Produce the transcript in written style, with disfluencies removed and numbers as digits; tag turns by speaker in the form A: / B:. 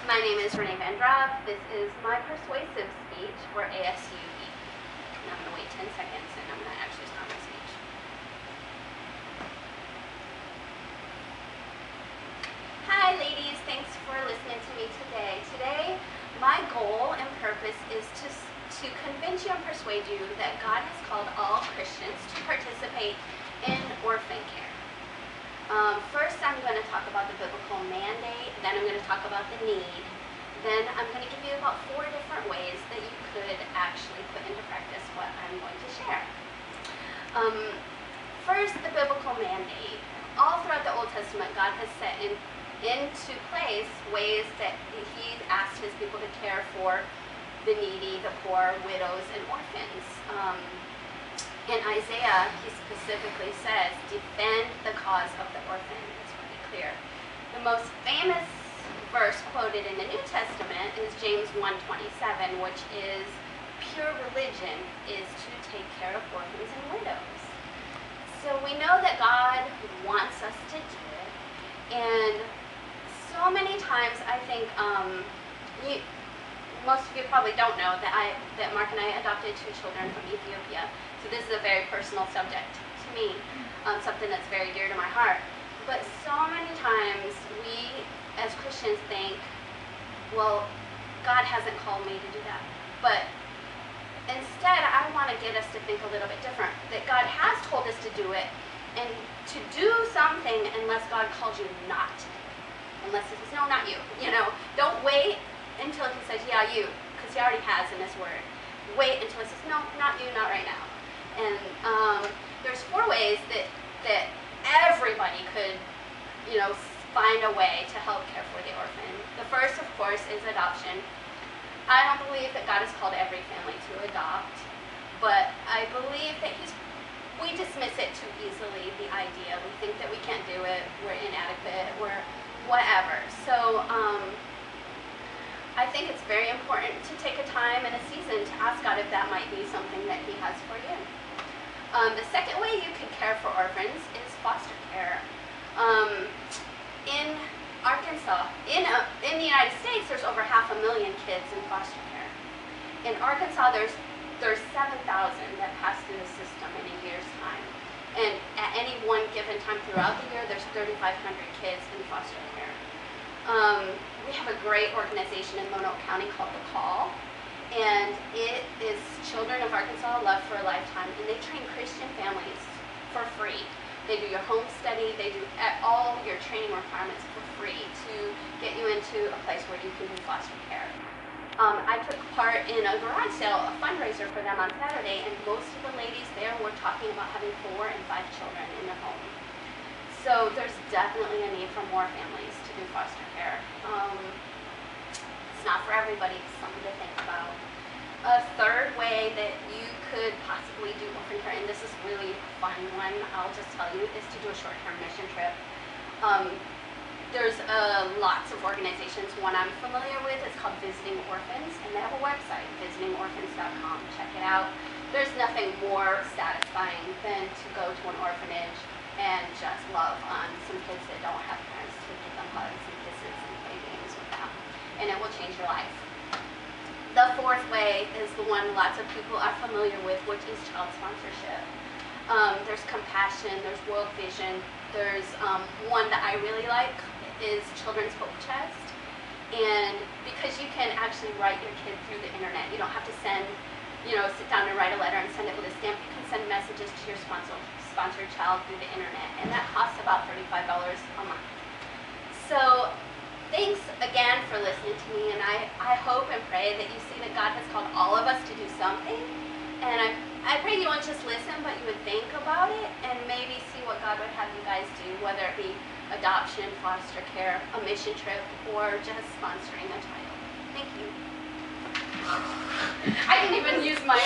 A: My name is Renee Van Draaf. This is my persuasive speech for ASU Beebe. And I'm going to wait 10 seconds and I'm going to actually start my speech. Hi ladies, thanks for listening to me today. Today, my goal and purpose is to convince you and persuade you that God has called all Christians to participate in orphan care. First, I'm going to talk about the biblical mandate, then I'm going to talk about the need, then I'm going to give you about 4 different ways that you could actually put into practice what I'm going to share. First, the biblical mandate. All throughout the Old Testament, God has set into place ways that He asked His people to care for the needy, the poor, widows, and orphans. In Isaiah, he specifically says, defend the cause of the orphan. It's pretty clear. The most famous verse quoted in the New Testament is James 1:27, which is, pure religion is to take care of orphans and widows. So we know that God wants us to do it. And so many times, I think, most of you probably don't know that Mark and I adopted 2 children from Ethiopia. So this is a very personal subject to me, something that's very dear to my heart. But so many times we, as Christians, think, well, God hasn't called me to do that. But instead, I want to get us to think a little bit different. That God has told us to do it, and to do something unless God calls you not to. Unless He says, no, not you. Don't wait until He says, yeah, you, because He already has in His Word. Wait until He says, no, not you, not right now. And there's 4 ways that everybody could, find a way to help care for the orphan. The first, of course, is adoption. I don't believe that God has called every family to adopt, but I believe that we dismiss it too easily, the idea. We think that we can't do it, we're inadequate, we're whatever. So, I think it's very important to take a time and a season to ask God if that might be something that He has for you. The second way you can care for orphans is foster care. In Arkansas, in the United States, there's over 500,000 kids in foster care. In Arkansas, there's 7,000 that pass through the system in a year's time. And at any one given time throughout the year, there's 3,500 kids in foster care. We have a great organization in Lonoke County called The Call, and it is Children of Arkansas Love for a Lifetime, and they train Christian families for free. They do your home study, they do all your training requirements for free to get you into a place where you can do foster care. I took part in a garage sale, a fundraiser for them on Saturday, and most of the ladies there were talking about having 4 and 5 children in their home. So there's definitely a need for more families to do foster care. It's not for everybody, it's something to think about. A third way that you could possibly do orphan care, and this is really a fun one, I'll just tell you, is to do a short-term mission trip. There's lots of organizations. One I'm familiar with is called Visiting Orphans, and they have a website, visitingorphans.com. Check it out. There's nothing more satisfying than to go to an orphanage and just love on some kids that don't have parents to give them hugs and kisses and play games with them. And it will change your life. The 4th way is the one lots of people are familiar with, which is child sponsorship. There's Compassion, there's World Vision, there's one that I really like is Children's Hope Chest. And because you can actually write your kid through the internet, you don't have to sit down and write a letter and send it with a stamp. You can send messages to your sponsored child through the internet, and that costs about $35 a month. So thanks again for listening to me, and I hope and pray that you see that God has called all of us to do something. And I pray you won't just listen, but you would think about it and maybe see what God would have you guys do, whether it be adoption, foster care, a mission trip, or just sponsoring a child. Thank you. I didn't even use my